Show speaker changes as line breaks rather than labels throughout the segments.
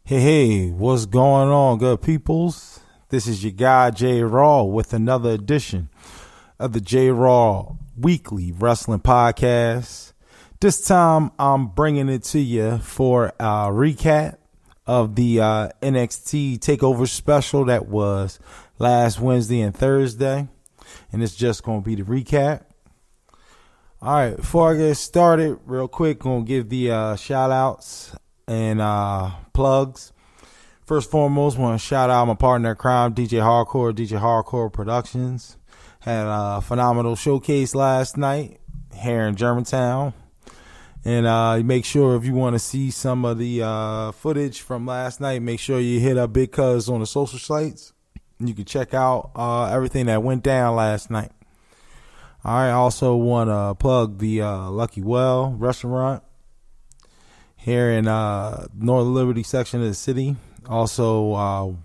Hey, what's going on, good peoples? This is your guy, J Raw, with another edition of the J Raw Weekly Wrestling Podcast. This time, I'm bringing it to you for a recap of the NXT Takeover special that was last Wednesday and Thursday. And it's just going to be the recap. All right, before I get started, real quick, going to give the shout outs and plugs. First and foremost, want to shout out my partner in crime, DJ Hardcore Productions. Had a phenomenal showcase last night here in Germantown. And make sure if you want to see some of the footage from last night, make sure you hit up Big Cuz on the social sites. You can check out everything that went down last night. I also want to plug the Lucky Well restaurant here in North Liberty section of the city. Also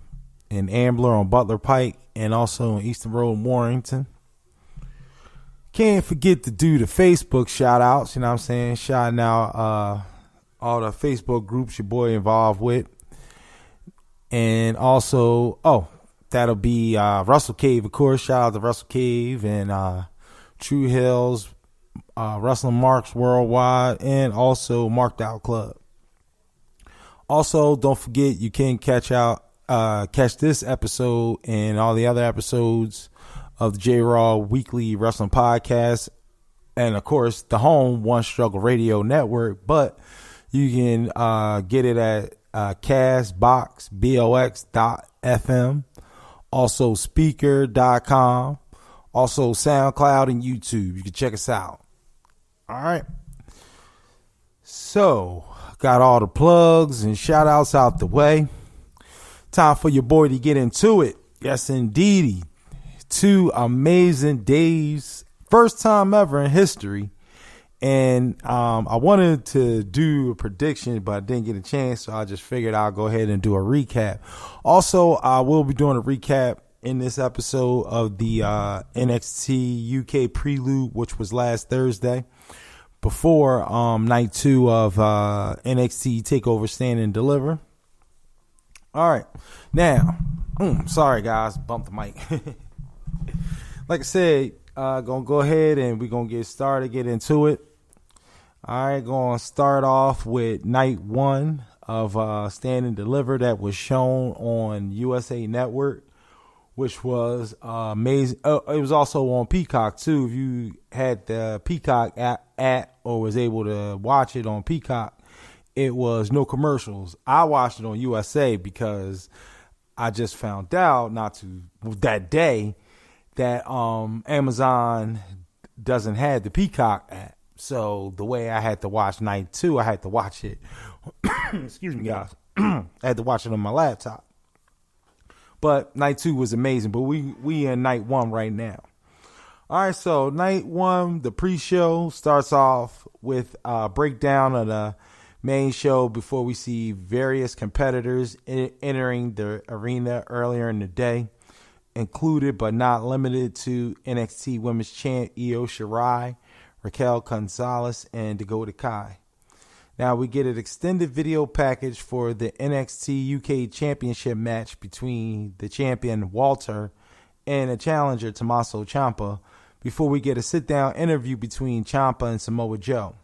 in Ambler on Butler Pike, and also in Eastern Road, Warrington. Can't forget to do the Facebook shout outs, you know what I'm saying? Shouting out all the Facebook groups your boy involved with. And also, that'll be Russell Cave, of course. Shout out to Russell Cave and True Hills, Wrestling Marks Worldwide, and also Marked Out Club. Also, don't forget you can catch this episode and all the other episodes of the J Raw Weekly Wrestling Podcast, and of course the home One Struggle Radio Network. But you can get it at Castbox.fm, also Spreaker.com, also SoundCloud and YouTube. You can check us out. All right. So, got all the plugs and shout outs out the way. Time for your boy to get into it. Yes, indeedy. 2 amazing days. First time ever in history. And I wanted to do a prediction, but I didn't get a chance. So I just figured I'll go ahead and do a recap. Also, I will be doing a recap in this episode of the NXT UK Prelude, which was last Thursday, before night 2 of NXT Takeover Stand and Deliver. All right. Now, sorry, guys. Bumped the mic. Like I said, going to go ahead and we're going to get started, get into it. All right. Going to start off with night 1 of Stand and Deliver that was shown on USA Network, which was amazing. It was also on Peacock, too. If you had the Peacock app or was able to watch it on Peacock, it was no commercials. I watched it on USA because I just found out that day that Amazon doesn't have the Peacock app. So the way I had to watch night 2, I had to watch it. Excuse me, guys. I had to watch it on my laptop. But night 2 was amazing. But we in night 1 right now. All right, so night 1, the pre-show starts off with a breakdown of the main show before we see various competitors entering the arena earlier in the day, included but not limited to NXT Women's Champ Io Shirai, Raquel Gonzalez, and Dakota Kai. Now we get an extended video package for the NXT UK Championship match between the champion Walter and a challenger Tommaso Ciampa before we get a sit-down interview between Ciampa and Samoa Joe.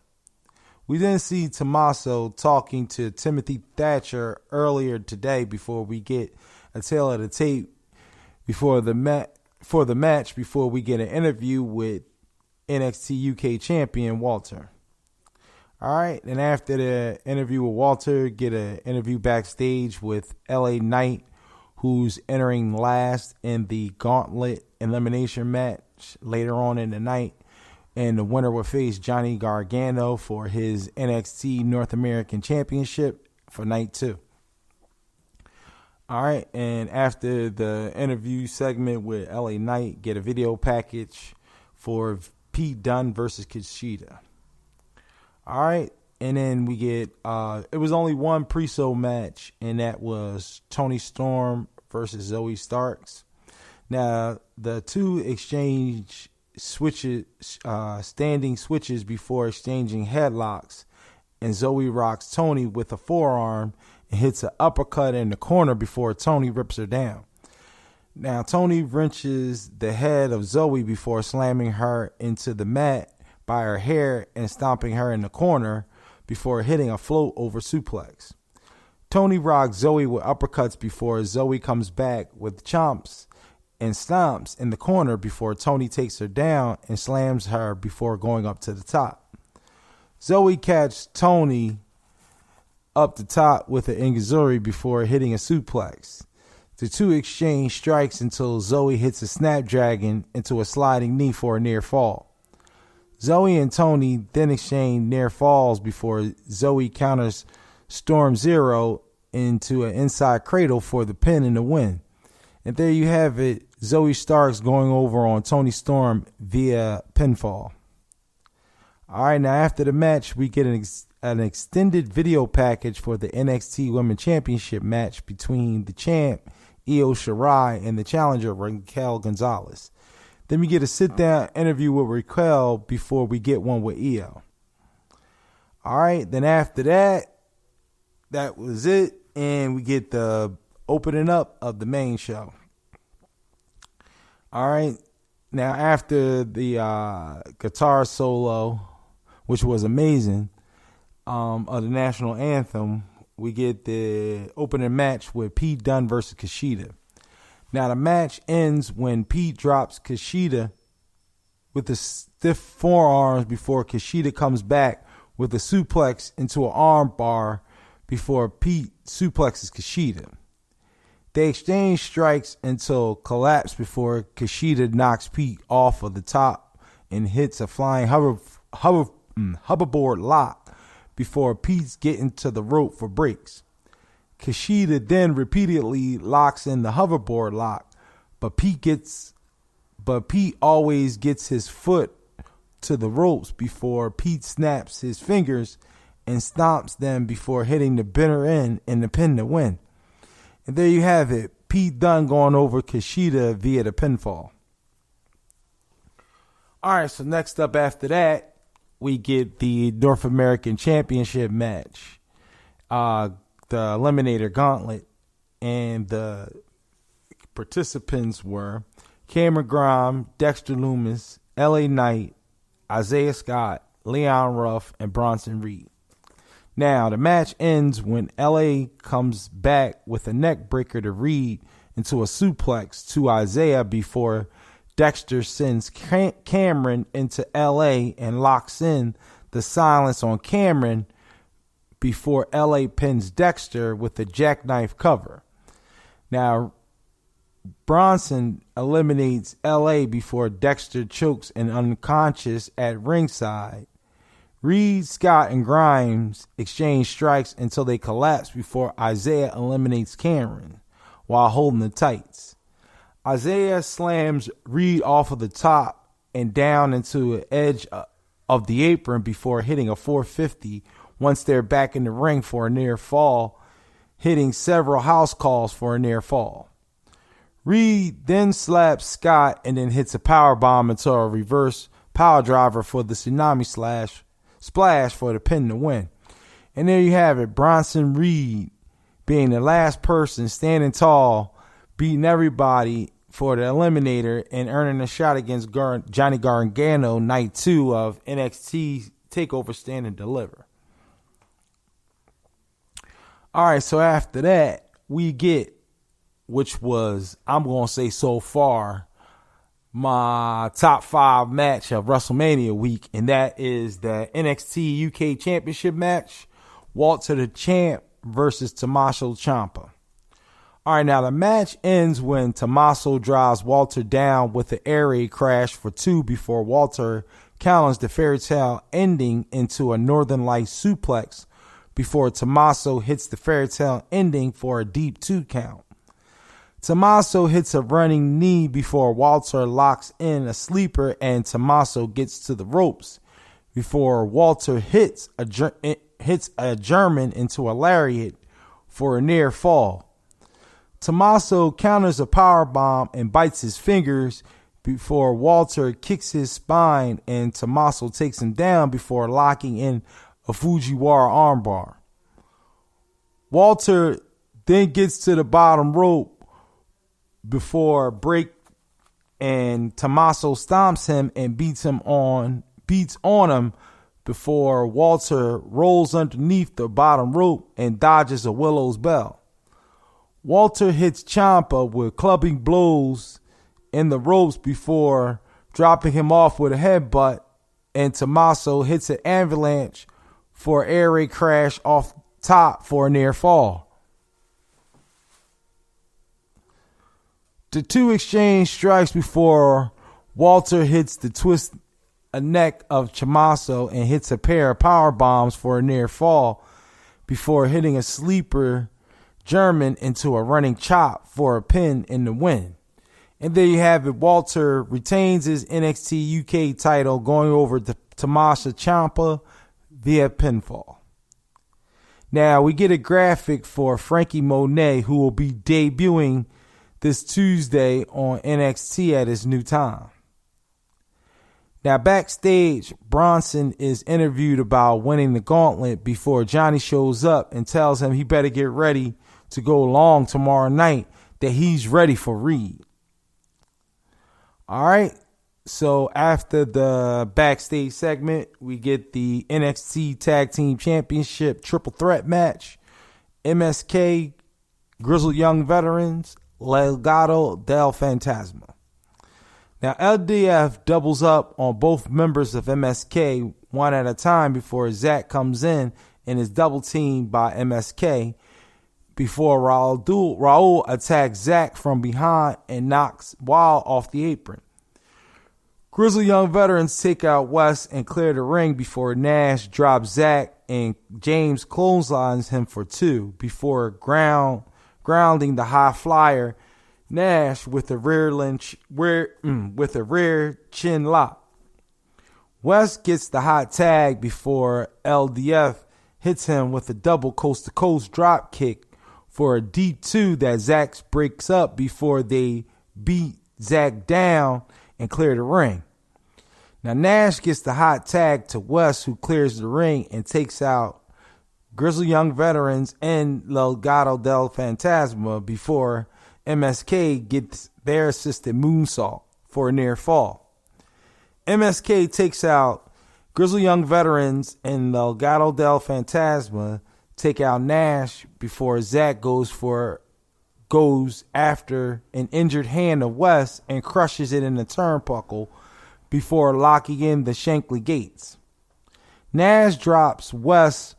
We then see Tommaso talking to Timothy Thatcher earlier today before we get a tail of the tape before the match before we get an interview with NXT UK champion Walter. All right, and after the interview with Walter, get an interview backstage with LA Knight, who's entering last in the Gauntlet Elimination match later on in the night. And the winner will face Johnny Gargano for his NXT North American Championship for night 2. All right, and after the interview segment with LA Knight, get a video package for Pete Dunne versus Kushida. All right, and then we get, it was only one pre-show match, and that was Toni Storm versus Zoe Starks. Now, the two exchange standing switches before exchanging headlocks, and Zoe rocks Toni with a forearm and hits an uppercut in the corner before Tony rips her down. Now, Tony wrenches the head of Zoe before slamming her into the mat by her hair and stomping her in the corner before hitting a float over suplex. Tony rocks Zoe with uppercuts before Zoe comes back with chomps and stomps in the corner before Tony takes her down and slams her before going up to the top. Zoe catches Tony up the top with an enziguri before hitting a suplex. The two exchange strikes until Zoe hits a snapdragon into a sliding knee for a near fall. Zoe and Tony then exchange near falls before Zoe counters Storm Zero into an inside cradle for the pin and the win. And there you have it, Zoe Starks going over on Toni Storm via pinfall. All right, now after the match, we get an extended video package for the NXT Women's Championship match between the champ, Io Shirai, and the challenger, Raquel Gonzalez. Then we get a sit-down interview with Raquel before we get one with Io. All right, then after that, that was it. And we get the opening up of the main show. All right, now after the guitar solo, which was amazing, of the national anthem, we get the opening match with Pete Dunne versus Kushida. Now the match ends when Pete drops Kushida with the stiff forearms before Kushida comes back with a suplex into an arm bar before Pete suplexes Kushida. They exchange strikes until collapse before Kushida knocks Pete off of the top and hits a flying hoverboard lock before Pete's getting to the rope for breaks. Kushida then repeatedly locks in the hoverboard lock, but Pete always gets his foot to the ropes before Pete snaps his fingers and stomps them before hitting the bitter end and the pin to win. And there you have it, Pete Dunne going over Kushida via the pinfall. All right, so next up after that, we get the North American Championship match, the Eliminator Gauntlet, and the participants were Cameron Grimes, Dexter Lumis, LA Knight, Isaiah Scott, Leon Ruff, and Bronson Reed. Now, the match ends when LA comes back with a neck breaker to Reed into a suplex to Isaiah before Dexter sends Cameron into LA and locks in the silence on Cameron before LA pins Dexter with a jackknife cover. Now, Bronson eliminates LA before Dexter chokes and unconscious at ringside. Reed, Scott, and Grimes exchange strikes until they collapse before Isaiah eliminates Cameron while holding the tights. Isaiah slams Reed off of the top and down into the edge of the apron before hitting a 450 once they're back in the ring for a near fall, hitting several house calls for a near fall. Reed then slaps Scott and then hits a power bomb into a reverse power driver for the tsunami splash for the pin to win. And there you have it, Bronson Reed being the last person standing tall, beating everybody for the Eliminator and earning a shot against Johnny Gargano night 2 of NXT TakeOver Stand and Deliver. All right, so after that, we get, which was, I'm going to say so far, my top 5 match of WrestleMania week, and that is the NXT UK Championship match, Walter the Champ versus Tommaso Ciampa. All right, now the match ends when Tommaso drives Walter down with an air raid crash for 2 before Walter counters the fairy tale ending into a Northern Lights suplex before Tommaso hits the fairy tale ending for a deep 2 count. Tommaso hits a running knee before Walter locks in a sleeper and Tommaso gets to the ropes before Walter hits a German into a lariat for a near fall. Tommaso counters a powerbomb and bites his fingers before Walter kicks his spine and Tommaso takes him down before locking in a Fujiwara armbar. Walter then gets to the bottom rope before break, and Tommaso stomps him and beats on him before Walter rolls underneath the bottom rope and dodges a Willow's Bell. Walter hits Ciampa with clubbing blows in the ropes before dropping him off with a headbutt, and Tommaso hits an avalanche for an air raid crash off top for a near fall. The two exchange strikes before Walter hits the twist a neck of Tommaso and hits a pair of power bombs for a near fall before hitting a sleeper German into a running chop for a pin in the win. And there you have it. Walter retains his NXT UK title, going over to Tommaso Ciampa via pinfall. Now we get a graphic for Frankie Monet, who will be debuting this Tuesday on NXT at his new time. Now backstage, Bronson is interviewed about winning the gauntlet before Johnny shows up and tells him he better get ready to go long tomorrow night, that he's ready for Reed. All right, so after the backstage segment, we get the NXT Tag Team Championship Triple Threat match. MSK, Grizzled Young Veterans, Legado del Fantasma. Now, LDF doubles up on both members of MSK one at a time before Zack comes in and is double teamed by MSK before Raul attacks Zack from behind and knocks Wild off the apron. Grizzled Young Veterans take out West and clear the ring before Nash drops Zack and James clotheslines him for two before grounding the high flyer Nash with a rear chin lock. West gets the hot tag before LDF hits him with a double coast to coast drop kick for a deep two that Zack breaks up before they beat Zack down and clear the ring. Now Nash gets the hot tag to West, who clears the ring and takes out Grizzled Young Veterans and Legado del Fantasma before MSK gets their assisted moonsault for a near fall. MSK takes out Grizzled Young Veterans and Legado del Fantasma take out Nash before Zack goes after an injured hand of West and crushes it in the turnbuckle before locking in the Shankly gates. Nash drops West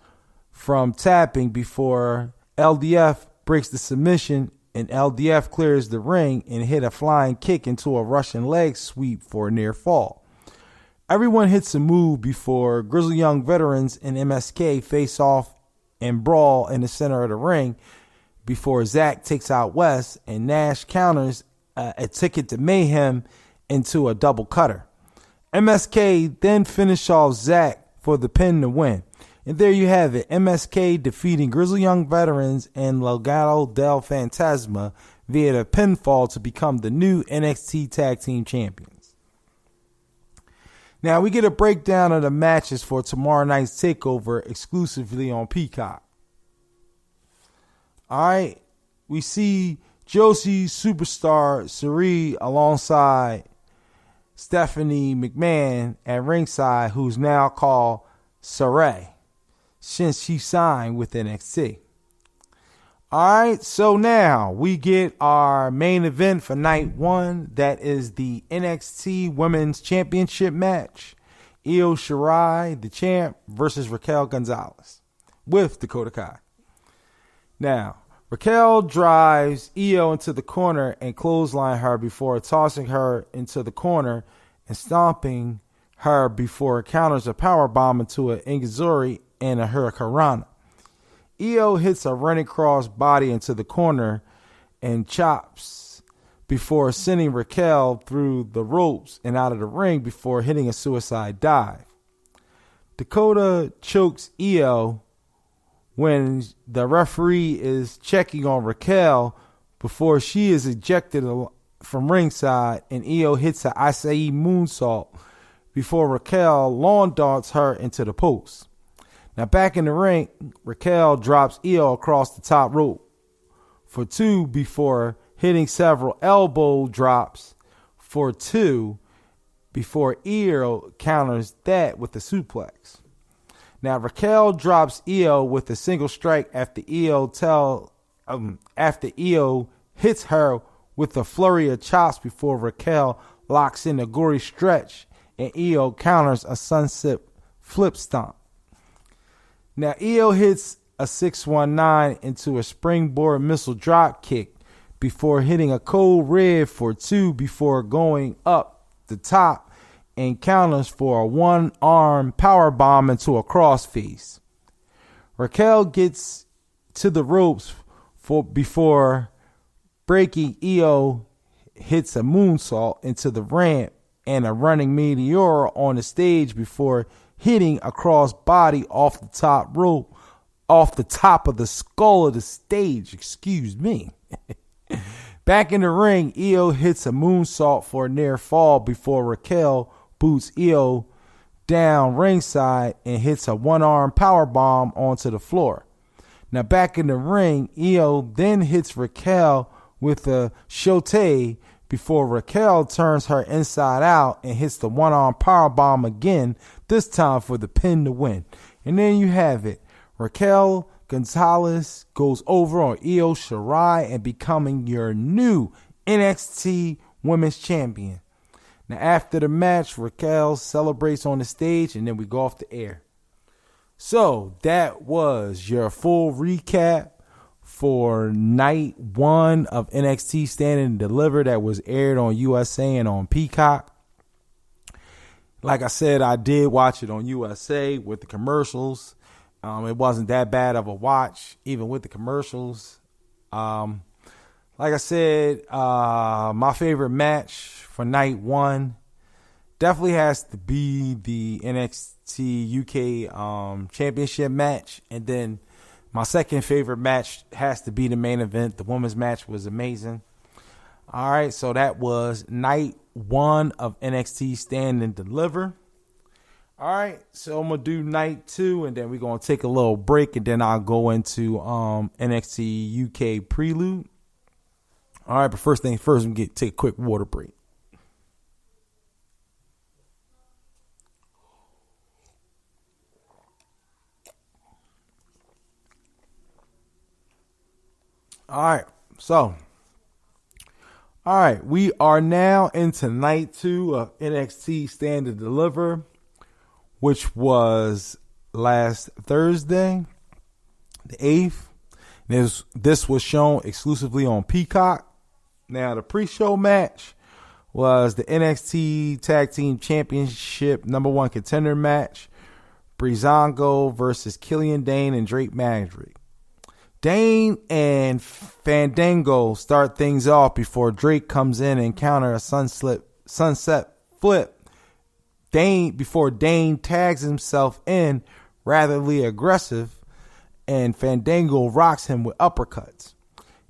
from tapping before LDF breaks the submission, and LDF clears the ring and hit a flying kick into a Russian leg sweep for a near fall. Everyone hits a move before Grizzled Young Veterans and MSK face off and brawl in the center of the ring before Zack takes out West and Nash counters a ticket to Mayhem into a double cutter. MSK then finish off Zack for the pin to win. And there you have it. MSK defeating Grizzled Young Veterans and Legado del Fantasma via the pinfall to become the new NXT Tag Team Champions. Now we get a breakdown of the matches for tomorrow night's Takeover exclusively on Peacock. Alright, we see Josie Superstar Sari alongside Stephanie McMahon at ringside, who's now called Saray since she signed with NXT. Alright, so now we get our main event for night one. That is the NXT Women's Championship match. Io Shirai, the champ, versus Raquel Gonzalez with Dakota Kai. Now, Raquel drives Io into the corner and clothesline her before tossing her into the corner and stomping her before counters a powerbomb into an Ingizuri and a Hurricanrana. Io hits a running cross body into the corner and chops before sending Raquel through the ropes and out of the ring before hitting a suicide dive. Dakota chokes Io when the referee is checking on Raquel before she is ejected from ringside, and Io hits an Acai moonsault before Raquel lawn darts her into the post. Now back in the ring, Raquel drops Io across the top rope for 2 before hitting several elbow drops for 2 before Io counters that with a suplex. Now Raquel drops Io with a single strike after Io hits her with a flurry of chops before Raquel locks in a gory stretch and Io counters a sunset flip stomp. Now Io hits a 619 into a springboard missile drop kick before hitting a cold red for 2 before going up the top and counters for a one-arm power bomb into a crossface. Raquel gets to the ropes before breaking. Io hits a moonsault into the ramp and a running meteor on the stage before hitting a crossbody off the top rope, off the top of the skull of the stage. Excuse me. Back in the ring, Io hits a moonsault for a near fall before Raquel boots Io down ringside and hits a one-arm power bomb onto the floor. Now back in the ring, Io then hits Raquel with a shote before Raquel turns her inside out and hits the one-arm power bomb again, this time for the pin to win. And then you have it. Raquel Gonzalez goes over on Io Shirai and becoming your new NXT Women's Champion. Now after the match, Raquel celebrates on the stage and then we go off the air. So that was your full recap for night 1 of NXT Stand and Deliver that was aired on USA and on Peacock. Like I said, I did watch it on USA with the commercials. It wasn't that bad of a watch, even with the commercials. Like I said, my favorite match for night 1 definitely has to be the NXT UK Championship match. And then my second favorite match has to be the main event. The women's match was amazing. All right, so that was night 1 of NXT Stand and Deliver. All right, so I'm going to do night 2, and then we're going to take a little break, and then I'll go into NXT UK Prelude. All right, but first things first, I'm going to take a quick water break. All right, so, we are now into night 2 of NXT Stand and Deliver, which was last Thursday, the 8th. This was shown exclusively on Peacock. Now, the pre-show match was the NXT Tag Team Championship #1 contender match, Breezango versus Killian Dane and Drake Maverick. Dane and Fandango start things off before Drake comes in and counter a sunset flip. Before Dane tags himself in ratherly aggressive and Fandango rocks him with uppercuts.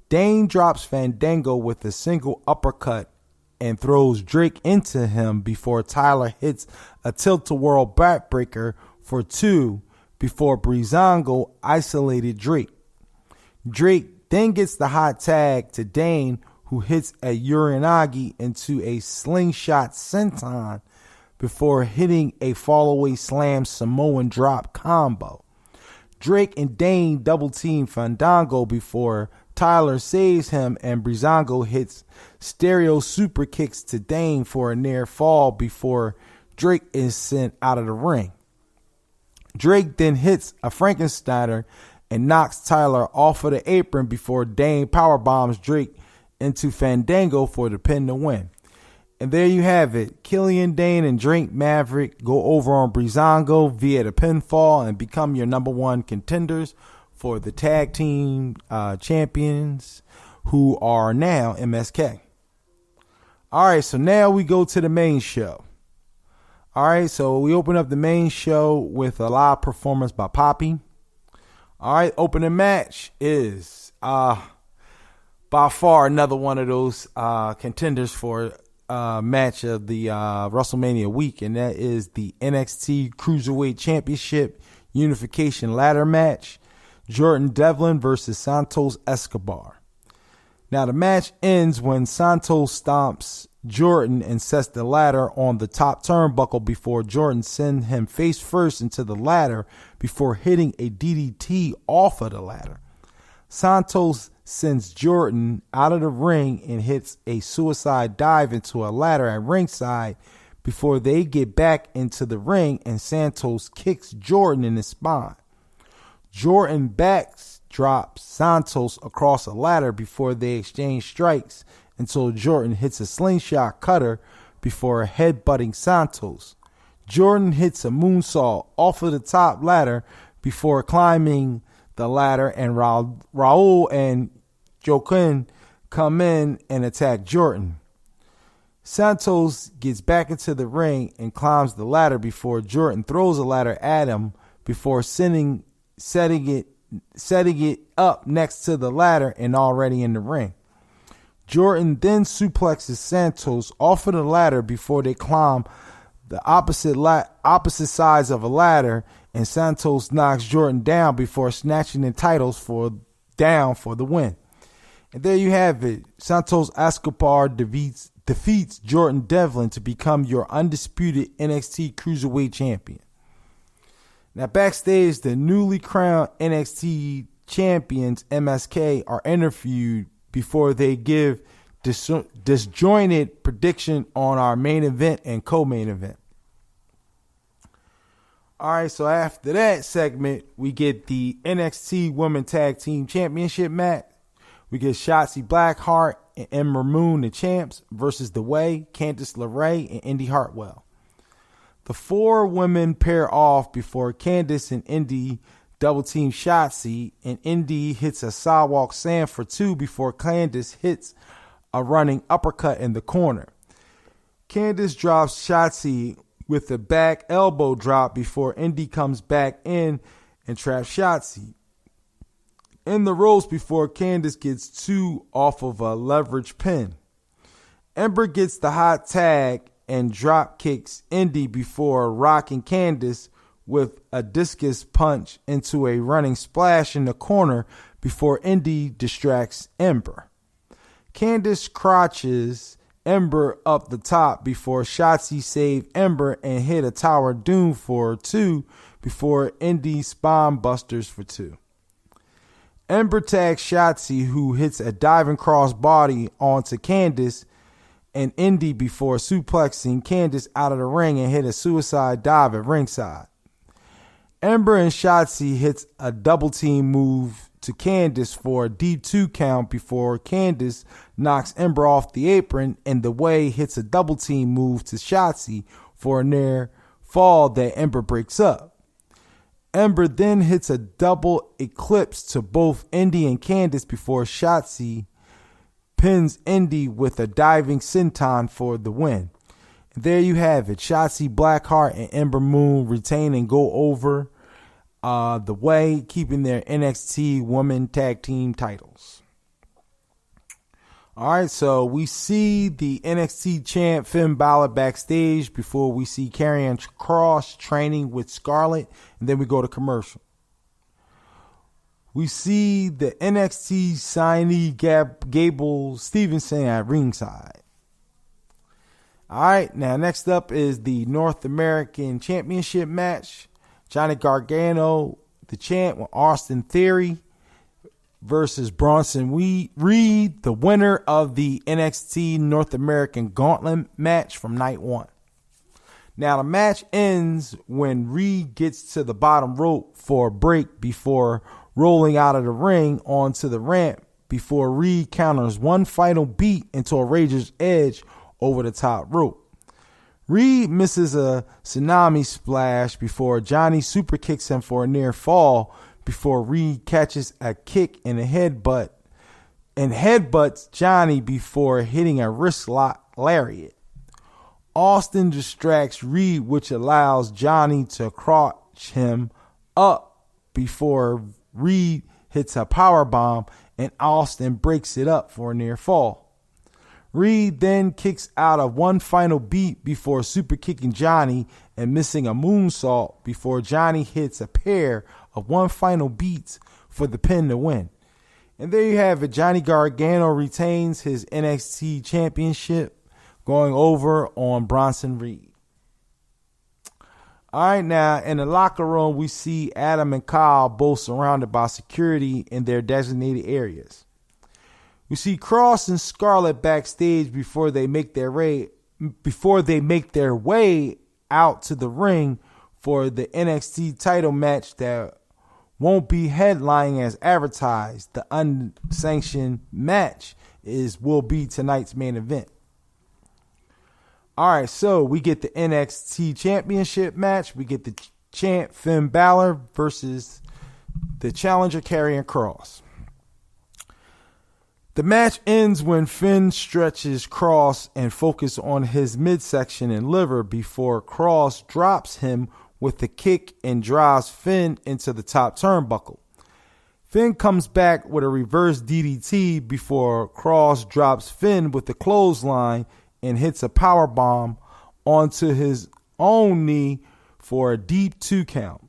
Dane drops Fandango with a single uppercut and throws Drake into him before Tyler hits a tilt-a-whirl backbreaker for 2 before Breezango isolated Drake. Drake then gets the hot tag to Dane, who hits a Uranagi into a slingshot senton before hitting a fallaway slam Samoan drop combo. Drake and Dane double team Fandango before Tyler saves him, and Breezango hits stereo super kicks to Dane for a near fall before Drake is sent out of the ring. Drake then hits a Frankensteiner and knocks Tyler off of the apron before Dane powerbombs Drake into Fandango for the pin to win. And there you have it. Killian Dane and Drake Maverick go over on Breezango via the pinfall and become your #1 contenders for the tag team champions, who are now MSK. All right, so now we go to the main show. All right, so we open up the main show with a live performance by Poppy. All right, opening match is by far another one of those contenders for match of the WrestleMania week, and that is the NXT Cruiserweight Championship Unification Ladder Match, Jordan Devlin versus Santos Escobar. Now the match ends when Santos stomps Jordan and sets the ladder on the top turnbuckle before Jordan sends him face first into the ladder before hitting a DDT off of the ladder. Santos sends Jordan out of the ring and hits a suicide dive into a ladder at ringside before they get back into the ring, and Santos kicks Jordan in the spine. Jordan backdrops Santos across a ladder before they exchange strikes until Jordan hits a slingshot cutter before headbutting Santos. Jordan hits a moonsault off of the top ladder before climbing the ladder, and Raul and Joaquin come in and attack Jordan. Santos gets back into the ring and climbs the ladder before Jordan throws a ladder at him before setting it up next to the ladder and already in the ring. Jordan then suplexes Santos off of the ladder before they climb the opposite sides of a ladder, and Santos knocks Jordan down before snatching the titles for the win. And there you have it. Santos Escobar defeats Jordan Devlin to become your undisputed NXT Cruiserweight Champion. Now backstage, the newly crowned NXT champions MSK are interviewed before they give disjointed prediction on our main event and co-main event. All right, so after that segment, we get the NXT Women Tag Team Championship match. We get Shotzi Blackheart and Ember Moon, the champs, versus The Way, Candice LeRae, and Indy Hartwell. The four women pair off before Candice and Indy double team Shotzi, and Indy hits a sidewalk slam for two before Candice hits a running uppercut in the corner. Candice drops Shotzi with a back elbow drop before Indy comes back in and traps Shotzi in the ropes before Candice gets two off of a leverage pin. Ember gets the hot tag and drop kicks Indy before rocking Candice with a discus punch into a running splash in the corner before Indy distracts Ember. Candice crotches Ember up the top before Shotzi save Ember and hit a Tower of Doom for two before Indy spine busters for two. Ember tags Shotzi, who hits a diving crossbody onto Candice and Indy before suplexing Candice out of the ring and hit a suicide dive at ringside. Ember and Shotzi hits a double team move to Candice for a D2 count before Candice knocks Ember off the apron, and The Way hits a double team move to Shotzi for a near fall that Ember breaks up. Ember then hits a double eclipse to both Indy and Candice before Shotzi pins Indy with a diving senton for the win. And there you have it. Shotzi Blackheart and Ember Moon retain and go over The Way, keeping their NXT Women Tag Team titles. All right, so we see the NXT champ Finn Balor backstage before we see Karrion Kross training with Scarlett, and then we go to commercial. We see the NXT signee Gable Stevenson at ringside. All right, now next up is the North American Championship match. Johnny Gargano, the champ, with Austin Theory versus Bronson Reed, the winner of the NXT North American Gauntlet match from night one. Now the match ends when Reed gets to the bottom rope for a break before rolling out of the ring onto the ramp before Reed counters one final beat into a Razor's Edge over the top rope. Reed misses a tsunami splash before Johnny super kicks him for a near fall before Reed catches a kick and headbutts Johnny before hitting a wrist lock lariat. Austin distracts Reed, which allows Johnny to crotch him up before Reed hits a power bomb and Austin breaks it up for a near fall. Reed then kicks out of one final beat before super kicking Johnny and missing a moonsault before Johnny hits a pair of one final beats for the pin to win. And there you have it. Johnny Gargano retains his NXT championship, going over on Bronson Reed. All right, now in the locker room, we see Adam and Kyle both surrounded by security in their designated areas. We see Cross and Scarlett backstage before they make their way out to the ring for the NXT title match that won't be headlining as advertised. The unsanctioned match will be tonight's main event. All right, so we get the NXT Championship match. We get the champ Finn Balor versus the challenger Karrion Kross. The match ends when Finn stretches Kross and focuses on his midsection and liver before Kross drops him with a kick and drives Finn into the top turnbuckle. Finn comes back with a reverse DDT before Kross drops Finn with the clothesline and hits a powerbomb onto his own knee for a deep 2 count.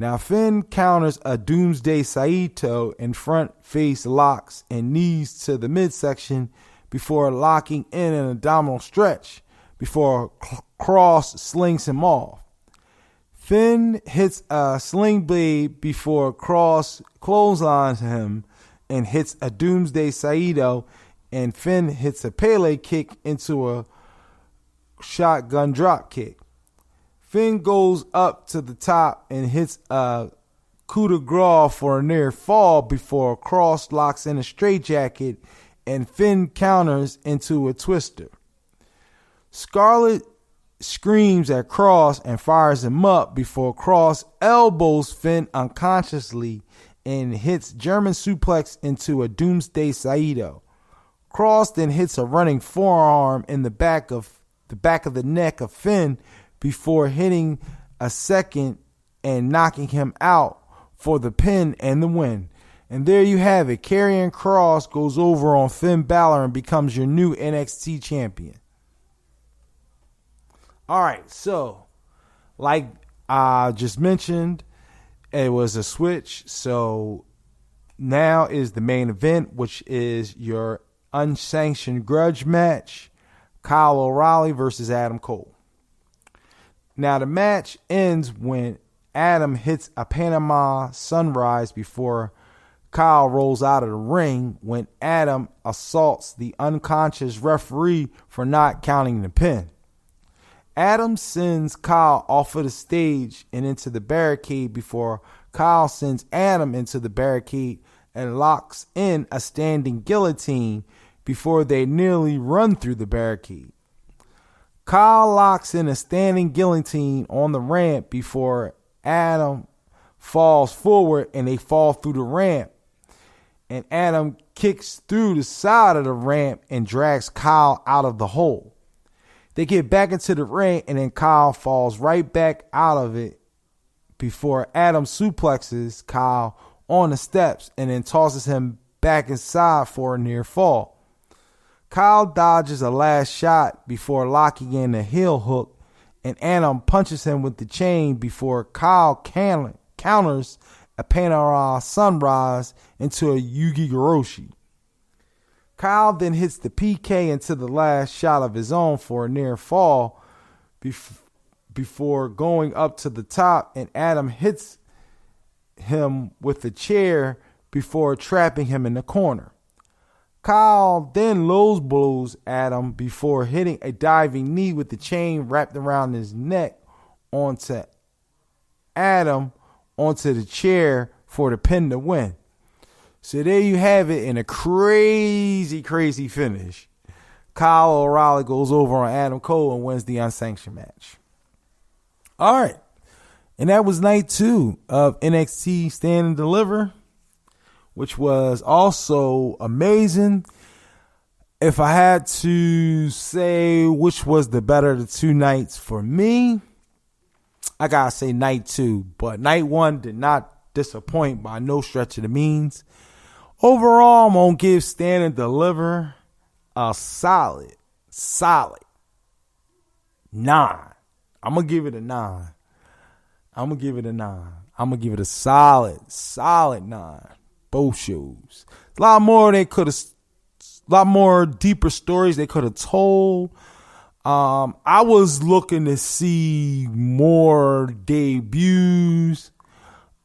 Now Finn counters a Doomsday Saito and front face locks and knees to the midsection before locking in an abdominal stretch before Kross slings him off. Finn hits a sling blade before Kross clotheslines him and hits a Doomsday Saito, and Finn hits a Pele kick into a shotgun drop kick. Finn goes up to the top and hits a coup de grace for a near fall before Kross locks in a straitjacket and Finn counters into a twister. Scarlett screams at Kross and fires him up before Kross elbows Finn unconsciously and hits German suplex into a Doomsday Saito. Kross then hits a running forearm in the back of the neck of Finn before hitting a second and knocking him out for the pin and the win. And there you have it. Karrion Kross goes over on Finn Balor and becomes your new NXT champion. All right, so like I just mentioned, it was a switch. So now is the main event, which is your unsanctioned grudge match, Kyle O'Reilly versus Adam Cole. Now the match ends when Adam hits a Panama Sunrise before Kyle rolls out of the ring when Adam assaults the unconscious referee for not counting the pin. Adam sends Kyle off of the stage and into the barricade before Kyle sends Adam into the barricade and locks in a standing guillotine before they nearly run through the barricade. Kyle locks in a standing guillotine on the ramp before Adam falls forward and they fall through the ramp. And Adam kicks through the side of the ramp and drags Kyle out of the hole. They get back into the ring and then Kyle falls right back out of it before Adam suplexes Kyle on the steps and then tosses him back inside for a near fall. Kyle dodges a last shot before locking in a heel hook, and Adam punches him with the chain before Kyle counters a Panama Sunrise into a Yugi Goroshi. Kyle then hits the PK into the last shot of his own for a near fall before going up to the top, and Adam hits him with a chair before trapping him in the corner. Kyle then low blows Adam before hitting a diving knee with the chain wrapped around his neck onto Adam onto the chair for the pin to win. So there you have it in a crazy, crazy finish. Kyle O'Reilly goes over on Adam Cole and wins the unsanctioned match. All right. And that was night 2 of NXT Stand and Deliver, which was also amazing. If I had to say which was the better of the 2 nights for me, I gotta say night 2. But night 1 did not disappoint by no stretch of the means. Overall, I'm gonna give Stand and Deliver a solid 9. I'm going to give it a 9. I'm going to give it a 9. I'm going to give it a solid 9. Both shows. A lot more deeper stories they could have told. I was looking to see more debuts.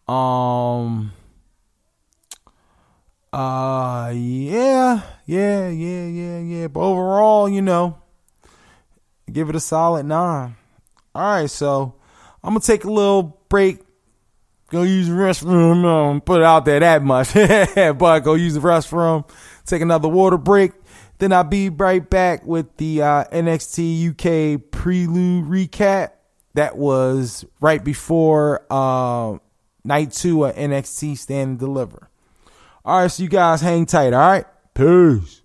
Yeah. But overall, give it a solid 9. All right, so I'm gonna take a little break. Go use the restroom. Put it out there that much, but go use the restroom. Take another water break. Then I'll be right back with the NXT UK Prelude recap. That was right before night 2 of NXT Stand and Deliver. All right, so you guys hang tight, all right? Peace.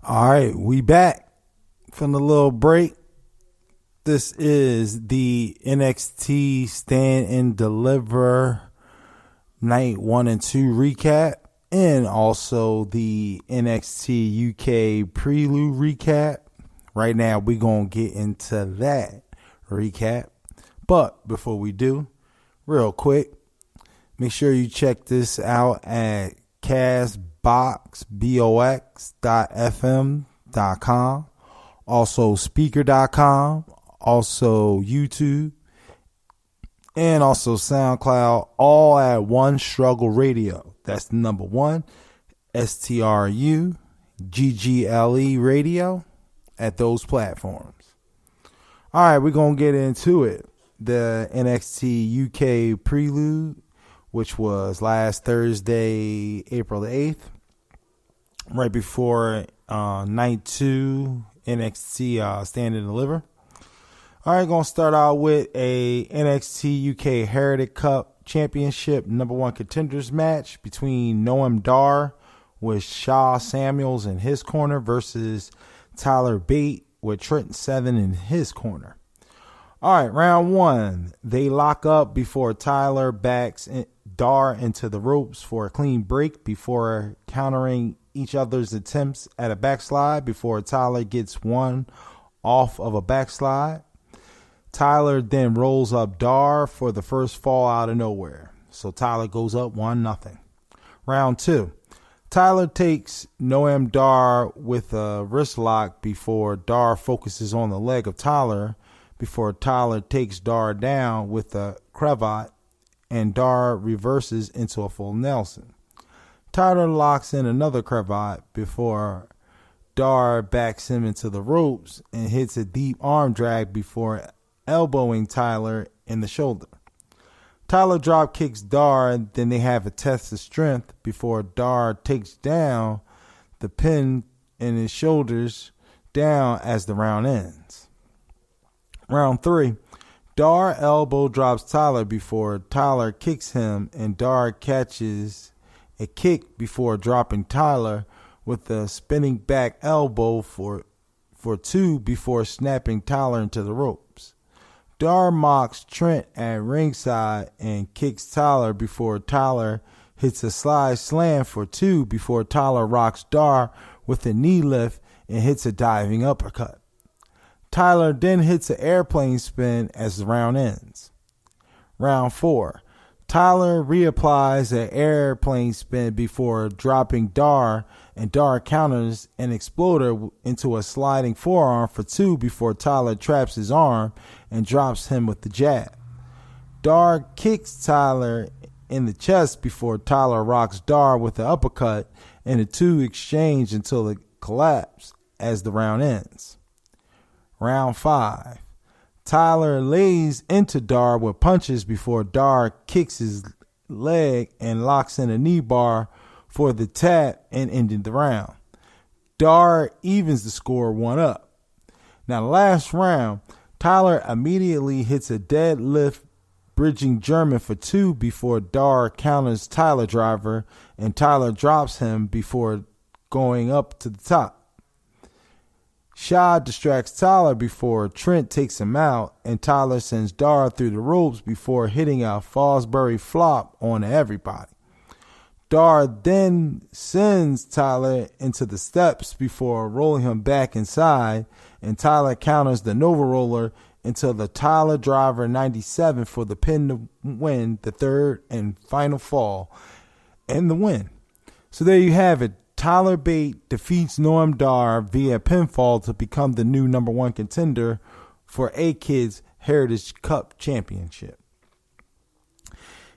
All right, we back from the little break. This is the NXT Stand and Deliver Night 1 and 2 recap, and also the NXT UK Prelude recap. Right now, we're going to get into that recap. But before we do, real quick, make sure you check this out at castbox.fm.com, also Spreaker.com, also YouTube, and also SoundCloud, all at One Struggle Radio. That's the number 1, STRUGGLE Radio at those platforms. All right, we're going to get into it. The NXT UK Prelude, which was last Thursday, April the 8th, right before night 2, NXT Stand and Deliver. All right, going to start out with a NXT UK Heritage Cup Championship number 1 contenders match between Noam Dar with Shaw Samuels in his corner versus Tyler Bate with Trenton Seven in his corner. All right, round 1. They lock up before Tyler backs Dar into the ropes for a clean break before countering each other's attempts at a backslide before Tyler gets one off of a backslide. Tyler then rolls up Dar for the first fall out of nowhere. So Tyler goes up 1-0. Round 2. Tyler takes Noam Dar with a wrist lock before Dar focuses on the leg of Tyler before Tyler takes Dar down with a cravat and Dar reverses into a full Nelson. Tyler locks in another cravat before Dar backs him into the ropes and hits a deep arm drag before elbowing Tyler in the shoulder. Tyler drop kicks Dar, then they have a test of strength before Dar takes down the pin in his shoulders down as the round ends. Round 3. Dar elbow drops Tyler before Tyler kicks him, and Dar catches a kick before dropping Tyler with a spinning back elbow for 2 before snapping Tyler into the ropes. Dar mocks Trent at ringside and kicks Tyler before Tyler hits a slide slam for 2 before Tyler rocks Dar with a knee lift and hits a diving uppercut. Tyler then hits an airplane spin as the round ends. Round 4. Tyler reapplies an airplane spin before dropping Dar, and Dar counters an exploder into a sliding forearm for 2 before Tyler traps his arm and drops him with the jab. Dar kicks Tyler in the chest before Tyler rocks Dar with the uppercut, and the two exchange until it collapses as the round ends. Round 5. Tyler lays into Dar with punches before Dar kicks his leg and locks in a knee bar for the tap and ending the round. Dar evens the score 1-1. Now, the last round, Tyler immediately hits a deadlift bridging German for 2 before Dar counters Tyler driver, and Tyler drops him before going up to the top. Shaw distracts Tyler before Trent takes him out, and Tyler sends Dar through the ropes before hitting a Fosbury flop on everybody. Dar then sends Tyler into the steps before rolling him back inside, and Tyler counters the Nova Roller until the Tyler Driver 97 for the pin to win the third and final fall and the win. So there you have it. Tyler Bate defeats Noam Dar via pinfall to become the new number 1 contender for A-Kid's Heritage Cup Championship.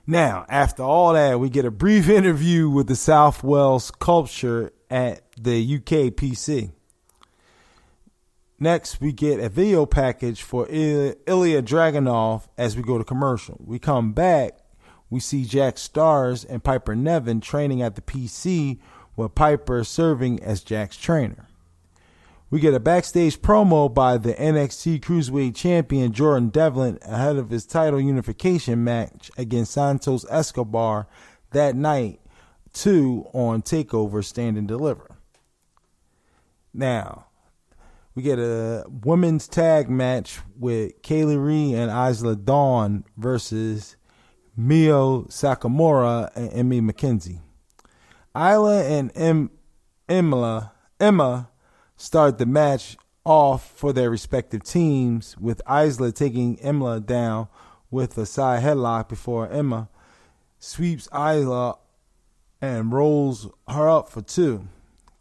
Now, after all that, we get a brief interview with the South Wales Culture at the UK PC. Next, we get a video package for Ilya Dragunov as we go to commercial. We come back, we see Jack Stars and Piper Niven training at the PC, with Piper serving as Jack's trainer. We get a backstage promo by the NXT Cruiserweight Champion Jordan Devlin ahead of his title unification match against Santos Escobar that night, too, on Takeover Stand and Deliver. Now, we get a women's tag match with Kaylee Lee and Isla Dawn versus Mio Sakamura and Emmy McKenzie. Isla and Emma start the match off for their respective teams, with Isla taking Emma down with a side headlock before Emma sweeps Isla and rolls her up for 2.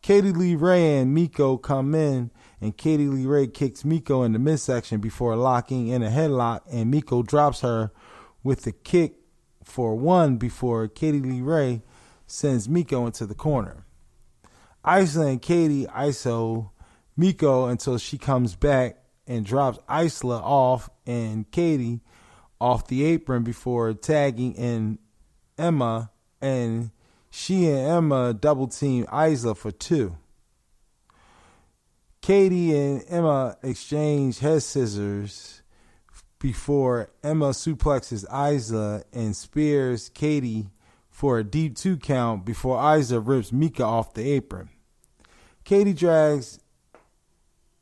Katie Lee Ray and Miko come in, and Katie Lee Ray kicks Miko in the midsection before locking in a headlock, and Miko drops her with a kick for 1 before Katie Lee Ray sends Miko into the corner. Isla and Katie ISO Miko until she comes back and drops Isla off and Katie off the apron before tagging in Emma, and she and Emma double team Isla for 2. Katie and Emma exchange head scissors before Emma suplexes Isla and spears Katie for a deep 2 count before Isla rips Mika off the apron. Katie drags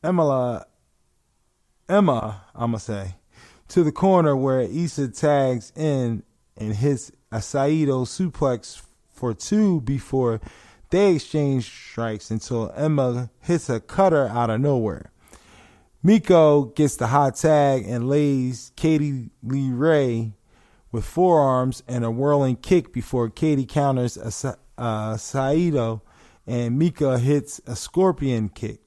Emma, to the corner where Issa tags in and hits a Saito suplex for 2 before they exchange strikes until Emma hits a cutter out of nowhere. Miko gets the hot tag and lays Katie Lee Ray with forearms and a whirling kick before Katie counters a Saito, and Mika hits a scorpion kick.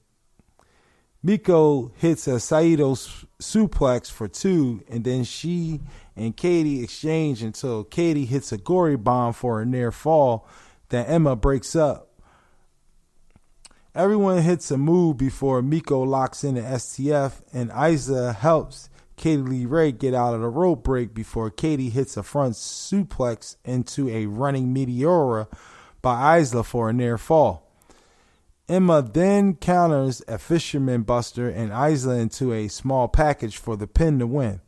Miko hits a Saito suplex for 2, and then she and Katie exchange until Katie hits a gory bomb for a near fall that Emma breaks up. Everyone hits a move before Miko locks in the STF, and Isa helps Katie Lee Ray get out of the rope break before Katie hits a front suplex into a running Meteora by Isla for a near fall. Emma then counters a Fisherman Buster and Isla into a small package for the pin to win.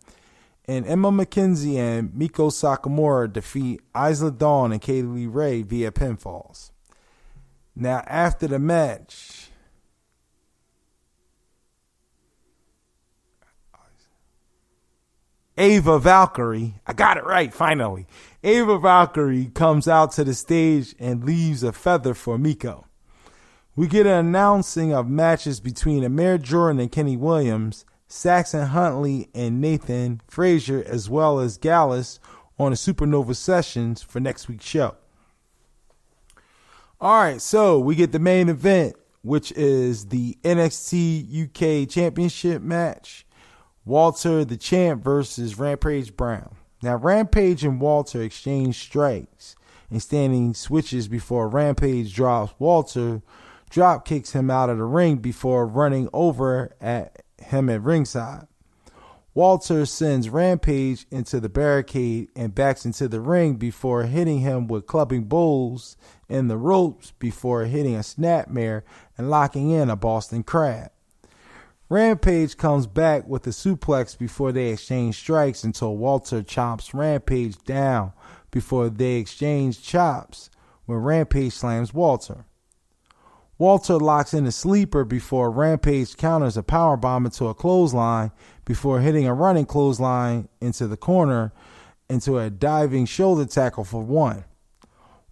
And Emma McKenzie and Miko Sakamura defeat Isla Dawn and Katie Lee Ray via pinfalls. Now, after the match, Ava Valkyrie, I got it right finally. Ava Valkyrie comes out to the stage and leaves a feather for Miko. We get an announcing of matches between Amir Jordan and Kenny Williams, Saxon Huntley and Nathan Frazier, as well as Gallus on the Supernova Sessions for next week's show. All right, so we get the main event, which is the NXT UK Championship match. Walter the Champ versus Rampage Brown. Now, Rampage and Walter exchange strikes and standing switches before Rampage drops Walter, drop kicks him out of the ring before running over at him at ringside. Walter sends Rampage into the barricade and backs into the ring before hitting him with clubbing bulls in the ropes before hitting a snapmare and locking in a Boston Crab. Rampage comes back with a suplex before they exchange strikes until Walter chops Rampage down before they exchange chops when Rampage slams Walter. Walter locks in a sleeper before Rampage counters a powerbomb into a clothesline before hitting a running clothesline into the corner into a diving shoulder tackle for 1.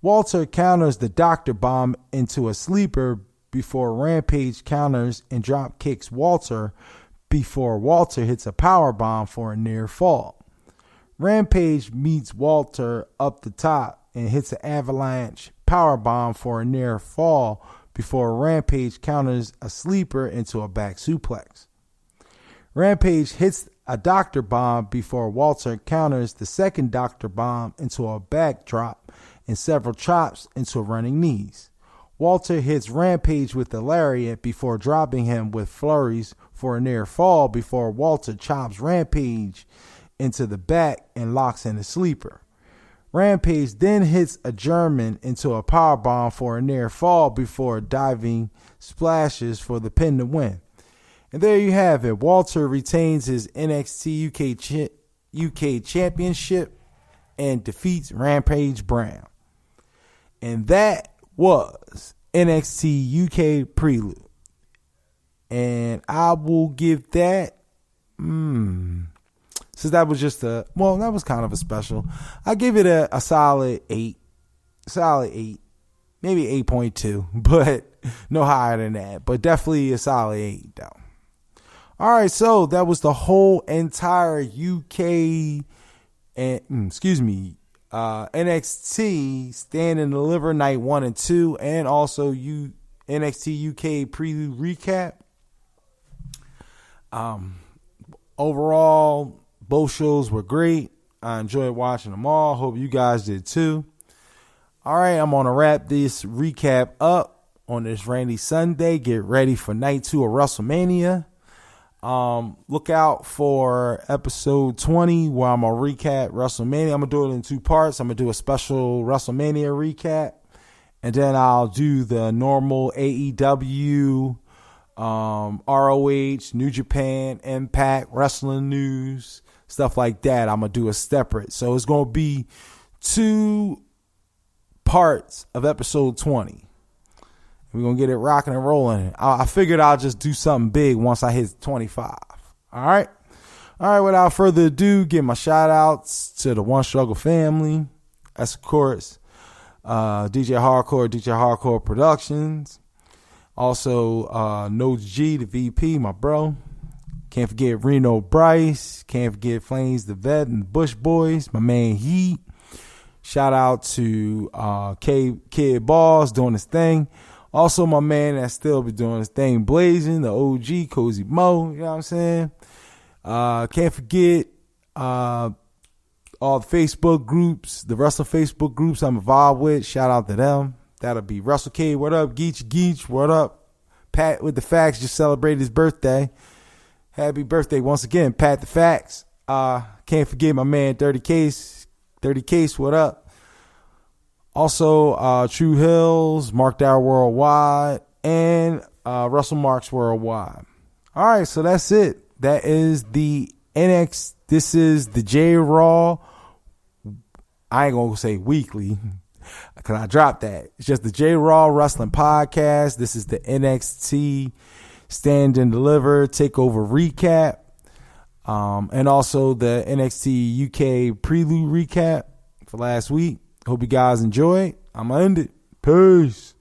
Walter counters the Doctor Bomb into a sleeper before Rampage counters and drop kicks Walter before Walter hits a powerbomb for a near fall. Rampage meets Walter up the top and hits an avalanche powerbomb for a near fall before Rampage counters a sleeper into a back suplex. Rampage hits a Doctor Bomb before Walter counters the second Doctor Bomb into a backdrop and several chops into running knees. Walter hits Rampage with the lariat before dropping him with flurries for a near fall before Walter chops Rampage into the back and locks in a sleeper. Rampage then hits a German into a powerbomb for a near fall before diving splashes for the pin to win. And there you have it. Walter retains his NXT UK Championship and defeats Rampage Brown. And that was NXT UK Prelude. And I will give that, since that was just that was kind of a special. I give it a solid 8. Solid 8. Maybe 8.2, but no higher than that. But definitely a solid 8, though. All right, so that was the whole entire UK NXT Stand and Deliver Night 1 and 2, and also NXT UK Prelude recap. Overall, both shows were great. I enjoyed watching them all. Hope you guys did too. All right, I'm going to wrap this recap up on this rainy Sunday. Get ready for night 2 of WrestleMania. Look out for episode 20 where I'm going to recap WrestleMania. I'm going to do it in 2 parts. I'm going to do a special WrestleMania recap, and then I'll do the normal AEW, ROH, New Japan, Impact, wrestling news, stuff like that. I'm going to do a separate. So it's going to be 2 parts of episode 20. We're going to get it rocking and rolling. I figured I'll just do something big once I hit 25. All right. Without further ado, give my shout outs to the One Struggle family. That's, of course, DJ Hardcore Productions. Also, Notes G, the VP, my bro. Can't forget Reno Bryce. Can't forget Flames the Vet and the Bush Boys. My man Heat. Shout out to Kid Balls doing his thing. Also, my man that still be doing his thing, Blazing, the OG, Cozy Mo, you know what I'm saying? Can't forget all the Facebook groups, the Wrestle Facebook groups I'm involved with. Shout out to them. That'll be Russell K, what up? Geech, what up? Pat with the Facts just celebrated his birthday. Happy birthday once again, Pat the Facts. Can't forget my man, Dirty Case, what up? Also, True Hills, Marked Out Worldwide, and Russell Marks Worldwide. All right, so that's it. That is the NXT. This is the J Raw. I ain't going to say weekly because I dropped that. It's just the J Raw Wrestling Podcast. This is the NXT Stand and Deliver Takeover recap. And also the NXT UK Prelude recap for last week. Hope you guys enjoy. I'm going to end it. Peace.